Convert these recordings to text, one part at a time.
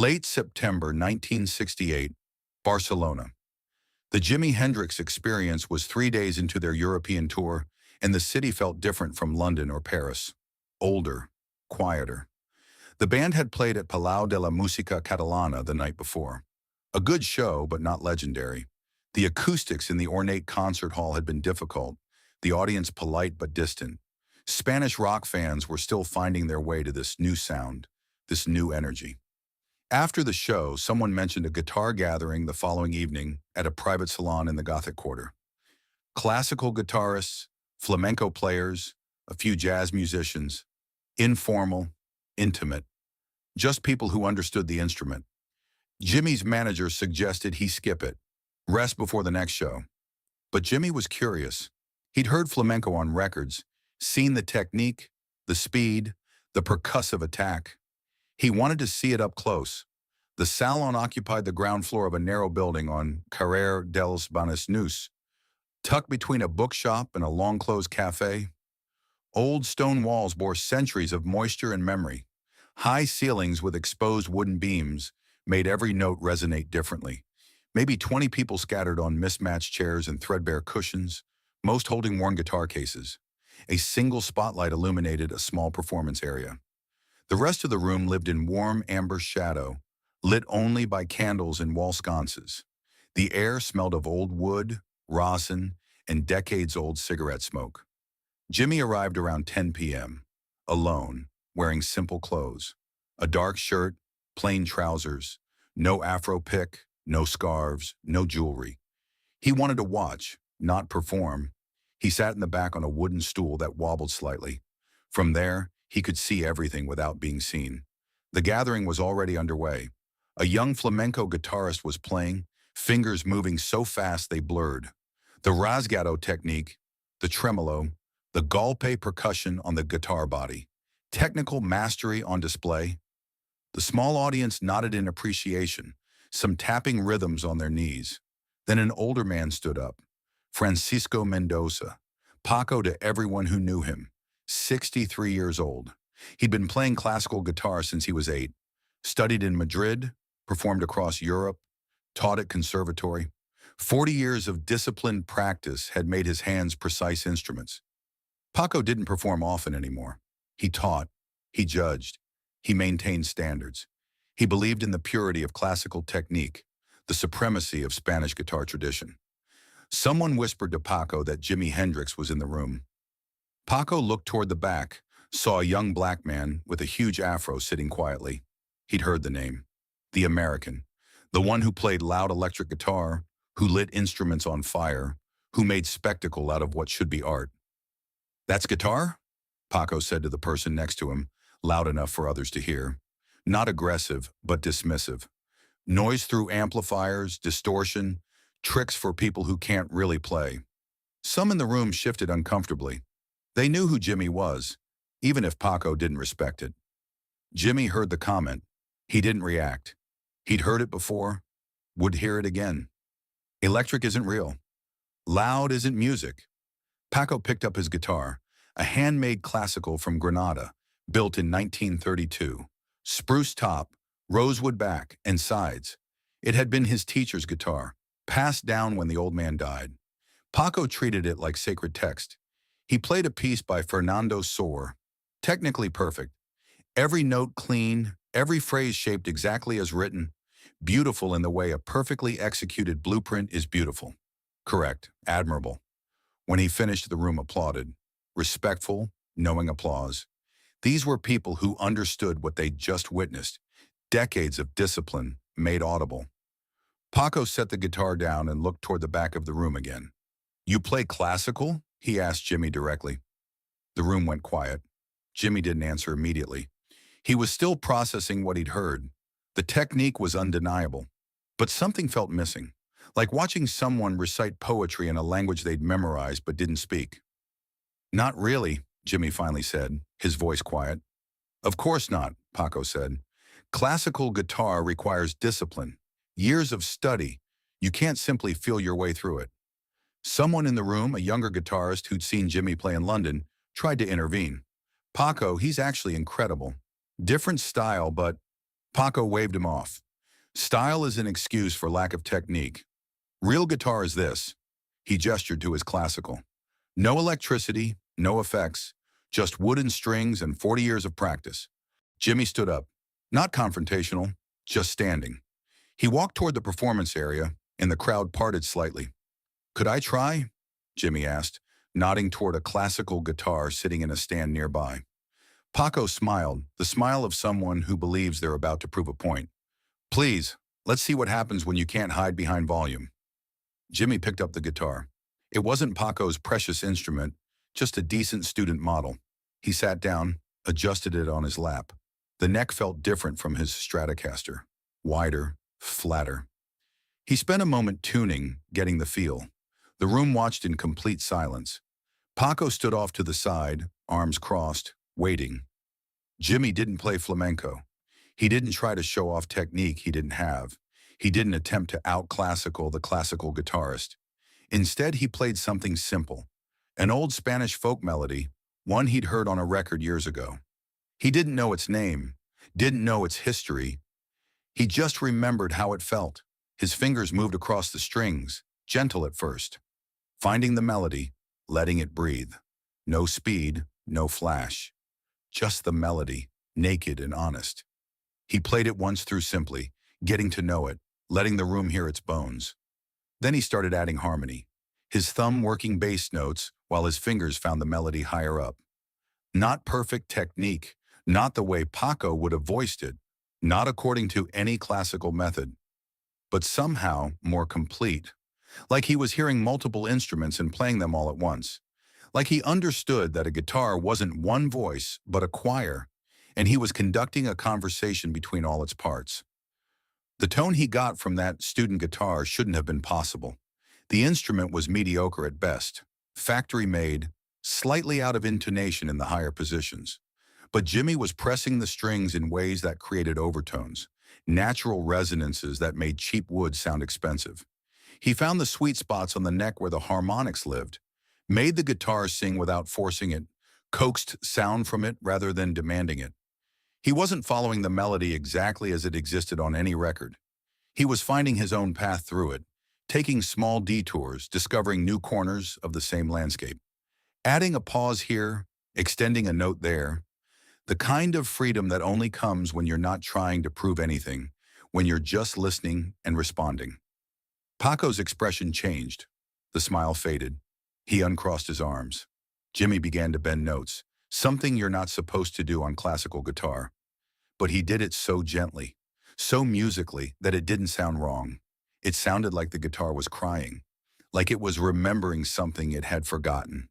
Late September 1968, Barcelona. The Jimi Hendrix experience was 3 days into their European tour, and the city felt different from London or Paris. Older, quieter. The band had played at Palau de la Música Catalana the night before. A good show, but not legendary. The acoustics in the ornate concert hall had been difficult, the audience polite but distant. Spanish rock fans were still finding their way to this new sound, this new energy. After the show, someone mentioned a guitar gathering the following evening at a private salon in the Gothic Quarter. Classical guitarists, flamenco players, a few jazz musicians, informal, intimate, just people who understood the instrument. Jimmy's manager suggested he skip it, rest before the next show. But Jimmy was curious. He'd heard flamenco on records, seen the technique, the speed, the percussive attack. He wanted to see it up close. The salon occupied the ground floor of a narrow building on Carrer dels Banys Nous, tucked between a bookshop and a long-closed cafe. Old stone walls bore centuries of moisture and memory. High ceilings with exposed wooden beams made every note resonate differently. Maybe 20 people scattered on mismatched chairs and threadbare cushions, most holding worn guitar cases. A single spotlight illuminated a small performance area. The rest of the room lived in warm amber shadow, lit only by candles and wall sconces. The air smelled of old wood, rosin, and decades-old cigarette smoke. Jimmy arrived around 10 p.m., alone, wearing simple clothes. A dark shirt, plain trousers, no afro pick, no scarves, no jewelry. He wanted to watch, not perform. He sat in the back on a wooden stool that wobbled slightly. From there, he could see everything without being seen. The gathering was already underway. A young flamenco guitarist was playing, fingers moving so fast they blurred. The rasgado technique, the tremolo, the golpe percussion on the guitar body. Technical mastery on display. The small audience nodded in appreciation, some tapping rhythms on their knees. Then an older man stood up. Francisco Mendoza, Paco to everyone who knew him. 63 years old. He'd been playing classical guitar since he was 8, studied in Madrid, performed across Europe, taught at conservatory. 40 years of disciplined practice had made his hands precise instruments. Paco didn't perform often anymore. He taught, he judged, he maintained standards. He believed in the purity of classical technique, the supremacy of Spanish guitar tradition. Someone whispered to Paco that Jimi Hendrix was in the room. Paco looked toward the back, saw a young black man with a huge afro sitting quietly. He'd heard the name. The American. The one who played loud electric guitar, who lit instruments on fire, who made spectacle out of what should be art. "That's guitar?" Paco said to the person next to him, loud enough for others to hear. Not aggressive, but dismissive. Noise through amplifiers, distortion, tricks for people who can't really play. Some in the room shifted uncomfortably. They knew who Jimmy was, even if Paco didn't respect it. Jimmy heard the comment. He didn't react. He'd heard it before, would hear it again. Electric isn't real. Loud isn't music. Paco picked up his guitar, a handmade classical from Granada, built in 1932. Spruce top, rosewood back, and sides. It had been his teacher's guitar, passed down when the old man died. Paco treated it like sacred text. He played a piece by Fernando Sor, technically perfect. Every note clean, every phrase shaped exactly as written, beautiful in the way a perfectly executed blueprint is beautiful. Correct, admirable. When he finished, the room applauded. Respectful, knowing applause. These were people who understood what they'd just witnessed, decades of discipline made audible. Paco set the guitar down and looked toward the back of the room again. "You play classical?" he asked Jimmy directly. The room went quiet. Jimmy didn't answer immediately. He was still processing what he'd heard. The technique was undeniable, but something felt missing, like watching someone recite poetry in a language they'd memorized but didn't speak. "Not really," Jimmy finally said, his voice quiet. "Of course not," Paco said. "Classical guitar requires discipline, years of study. You can't simply feel your way through it." Someone in the room, a younger guitarist who'd seen Jimmy play in London, tried to intervene. "Paco, he's actually incredible. Different style, but..." Paco waved him off. Style is an excuse for lack of technique. Real guitar is this. He gestured to his classical. No electricity, no effects, just wooden strings and 40 years of practice. Jimmy stood up. Not confrontational, just standing. He walked toward the performance area, and the crowd parted slightly. Could I try? Jimmy asked, nodding toward a classical guitar sitting in a stand nearby. Paco smiled, the smile of someone who believes they're about to prove a point. Please, let's see what happens when you can't hide behind volume. Jimmy picked up the guitar. It wasn't Paco's precious instrument, just a decent student model. He sat down, adjusted it on his lap. The neck felt different from his Stratocaster. Wider, flatter. He spent a moment tuning, getting the feel. The room watched in complete silence. Paco stood off to the side, arms crossed, waiting. Jimmy didn't play flamenco. He didn't try to show off technique he didn't have. He didn't attempt to out-classical the classical guitarist. Instead, he played something simple, an old Spanish folk melody, one he'd heard on a record years ago. He didn't know its name, didn't know its history. He just remembered how it felt. His fingers moved across the strings, gentle at first. Finding the melody, letting it breathe. No speed, no flash. Just the melody, naked and honest. He played it once through simply, getting to know it, letting the room hear its bones. Then he started adding harmony, his thumb working bass notes while his fingers found the melody higher up. Not perfect technique, not the way Paco would have voiced it, not according to any classical method, but somehow more complete, like he was hearing multiple instruments and playing them all at once, like he understood that a guitar wasn't one voice but a choir, and he was conducting a conversation between all its parts. The tone he got from that student guitar shouldn't have been possible. The instrument was mediocre at best, factory-made, slightly out of intonation in the higher positions. But Jimmy was pressing the strings in ways that created overtones, natural resonances that made cheap wood sound expensive. He found the sweet spots on the neck where the harmonics lived, made the guitar sing without forcing it, coaxed sound from it rather than demanding it. He wasn't following the melody exactly as it existed on any record. He was finding his own path through it, taking small detours, discovering new corners of the same landscape. Adding a pause here, extending a note there, the kind of freedom that only comes when you're not trying to prove anything, when you're just listening and responding. Paco's expression changed. The smile faded. He uncrossed his arms. Jimmy began to bend notes, something you're not supposed to do on classical guitar. But he did it so gently, so musically that it didn't sound wrong. It sounded like the guitar was crying, like it was remembering something it had forgotten.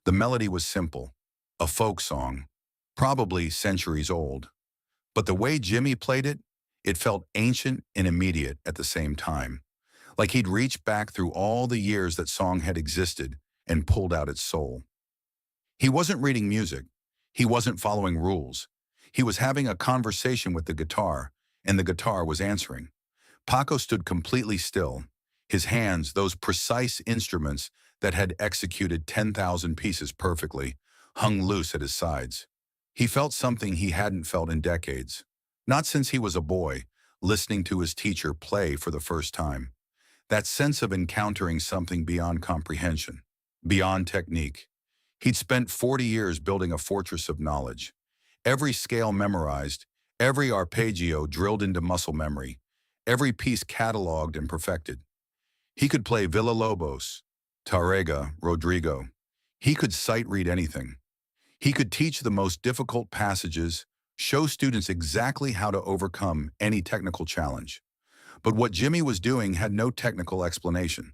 The melody was simple, a folk song, probably centuries old. But the way Jimmy played it, it felt ancient and immediate at the same time, like he'd reached back through all the years that song had existed and pulled out its soul. He wasn't reading music. He wasn't following rules. He was having a conversation with the guitar, and the guitar was answering. Paco stood completely still, his hands, those precise instruments that had executed 10,000 pieces perfectly, hung loose at his sides. He felt something he hadn't felt in decades, not since he was a boy, listening to his teacher play for the first time. That sense of encountering something beyond comprehension, beyond technique. He'd spent 40 years building a fortress of knowledge. Every scale memorized, every arpeggio drilled into muscle memory, every piece cataloged and perfected. He could play Villa-Lobos, Tarrega, Rodrigo. He could sight-read anything. He could teach the most difficult passages, show students exactly how to overcome any technical challenge. But what Jimmy was doing had no technical explanation.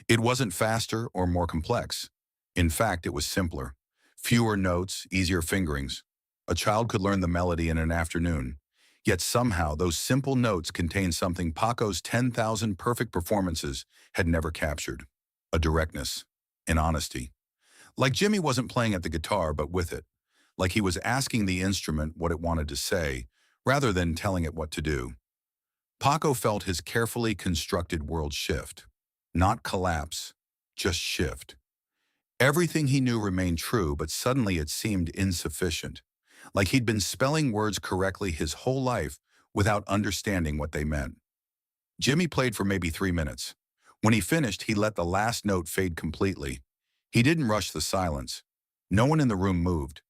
It wasn't faster or more complex. In fact, it was simpler. Fewer notes, easier fingerings. A child could learn the melody in an afternoon. Yet somehow those simple notes contained something Paco's 10,000 perfect performances had never captured. A directness, an honesty. Like Jimmy wasn't playing at the guitar, but with it. Like he was asking the instrument what it wanted to say, rather than telling it what to do. Paco felt his carefully constructed world shift. Not collapse, just shift. Everything he knew remained true, but suddenly it seemed insufficient. Like he'd been spelling words correctly his whole life, without understanding what they meant. Jimi played for maybe 3 minutes. When he finished, he let the last note fade completely. He didn't rush the silence. No one in the room moved.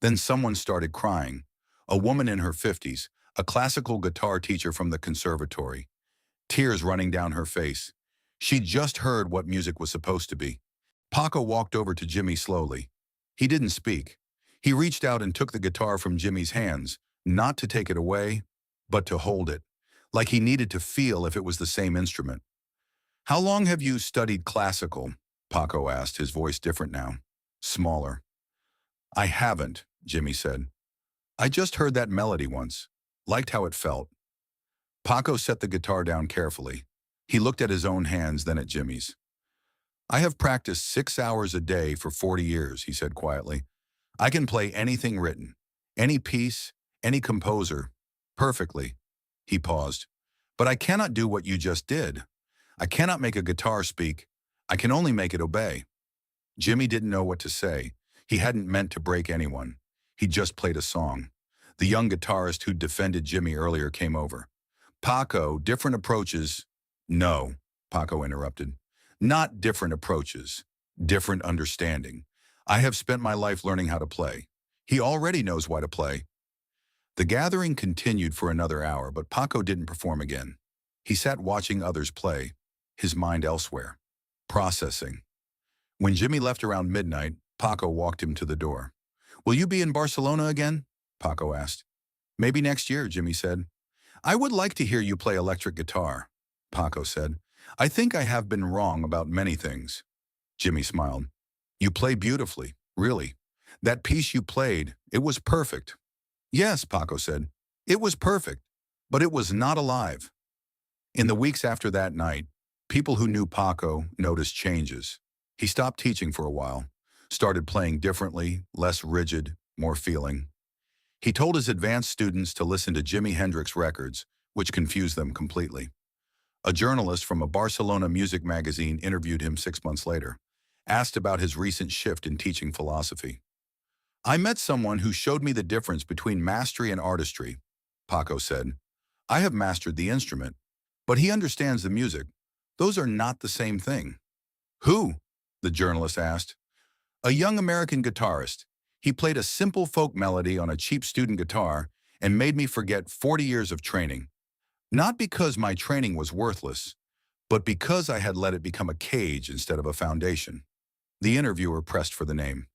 Then someone started crying. A woman in her 50s, a classical guitar teacher from the conservatory. Tears running down her face. She'd just heard what music was supposed to be. Paco walked over to Jimi slowly. He didn't speak. He reached out and took the guitar from Jimmy's hands, not to take it away, but to hold it, like he needed to feel if it was the same instrument. "How long have you studied classical?" Paco asked, his voice different now, smaller. "I haven't," Jimi said. "I just heard that melody once, liked how it felt." Paco set the guitar down carefully. He looked at his own hands, then at Jimmy's. "I have practiced 6 hours a day for 40 years, he said quietly. "I can play anything written, any piece, any composer, perfectly." He paused. "But I cannot do what you just did. I cannot make a guitar speak. I can only make it obey." Jimi didn't know what to say. He hadn't meant to break anyone. He just played a song. The young guitarist who'd defended Jimi earlier came over. "Paco, different approaches." "No," Paco interrupted. "Not different approaches. Different understanding. I have spent my life learning how to play. He already knows why to play." The gathering continued for another hour, but Paco didn't perform again. He sat watching others play, his mind elsewhere, processing. When Jimi left around midnight, Paco walked him to the door. "Will you be in Barcelona again?" Paco asked. "Maybe next year," Jimi said. "I would like to hear you play electric guitar," Paco said. "I think I have been wrong about many things." Jimi smiled. "You play beautifully, really. That piece you played, it was perfect." "Yes," Paco said. "It was perfect, but it was not alive." In the weeks after that night, people who knew Paco noticed changes. He stopped teaching for a while, started playing differently, less rigid, more feeling. He told his advanced students to listen to Jimi Hendrix records, which confused them completely. A journalist from a Barcelona music magazine interviewed him 6 months later, asked about his recent shift in teaching philosophy. "I met someone who showed me the difference between mastery and artistry," Paco said. "I have mastered the instrument, but he understands the music. Those are not the same thing." "Who?" the journalist asked. "A young American guitarist. He played a simple folk melody on a cheap student guitar and made me forget 40 years of training. Not because my training was worthless, but because I had let it become a cage instead of a foundation." The interviewer pressed for the name.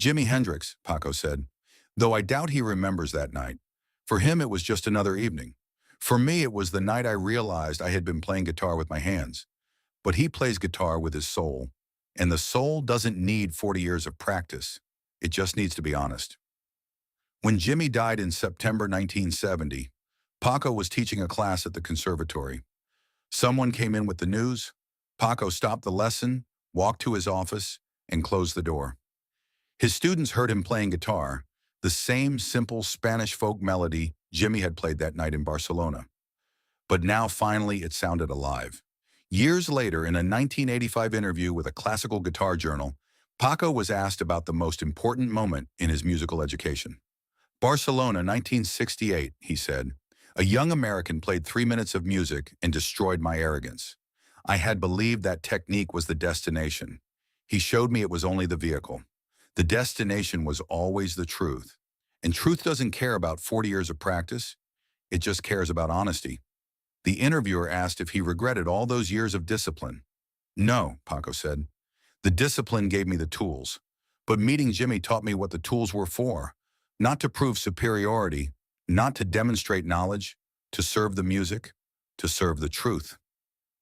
"Jimi Hendrix," Paco said, "though I doubt he remembers that night. For him it was just another evening. For me it was the night I realized I had been playing guitar with my hands. But he plays guitar with his soul, and the soul doesn't need 40 years of practice. It just needs to be honest." When Jimi died in September 1970, Paco was teaching a class at the conservatory. Someone came in with the news. Paco stopped the lesson, walked to his office, and closed the door. His students heard him playing guitar, the same simple Spanish folk melody Jimi had played that night in Barcelona. But now finally it sounded alive. Years later, in a 1985 interview with a classical guitar journal, Paco was asked about the most important moment in his musical education. "Barcelona, 1968, he said. "A young American played 3 minutes of music and destroyed my arrogance. I had believed that technique was the destination. He showed me it was only the vehicle. The destination was always the truth. And truth doesn't care about 40 years of practice. It just cares about honesty." The interviewer asked if he regretted all those years of discipline. "No," Paco said. "The discipline gave me the tools. But meeting Jimi taught me what the tools were for. Not to prove superiority, not to demonstrate knowledge, to serve the music, to serve the truth."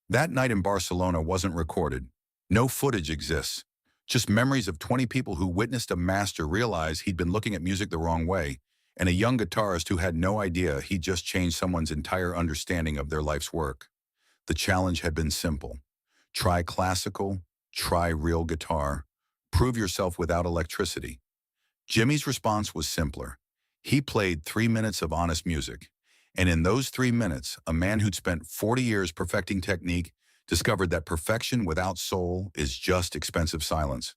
That night in Barcelona wasn't recorded. No footage exists. Just memories of 20 people who witnessed a master realize he'd been looking at music the wrong way, and a young guitarist who had no idea he'd just changed someone's entire understanding of their life's work. The challenge had been simple. Try classical, try real guitar, prove yourself without electricity. Jimi's response was simpler. He played 3 minutes of honest music, and in those 3 minutes, a man who'd spent 40 years perfecting technique discovered that perfection without soul is just expensive silence.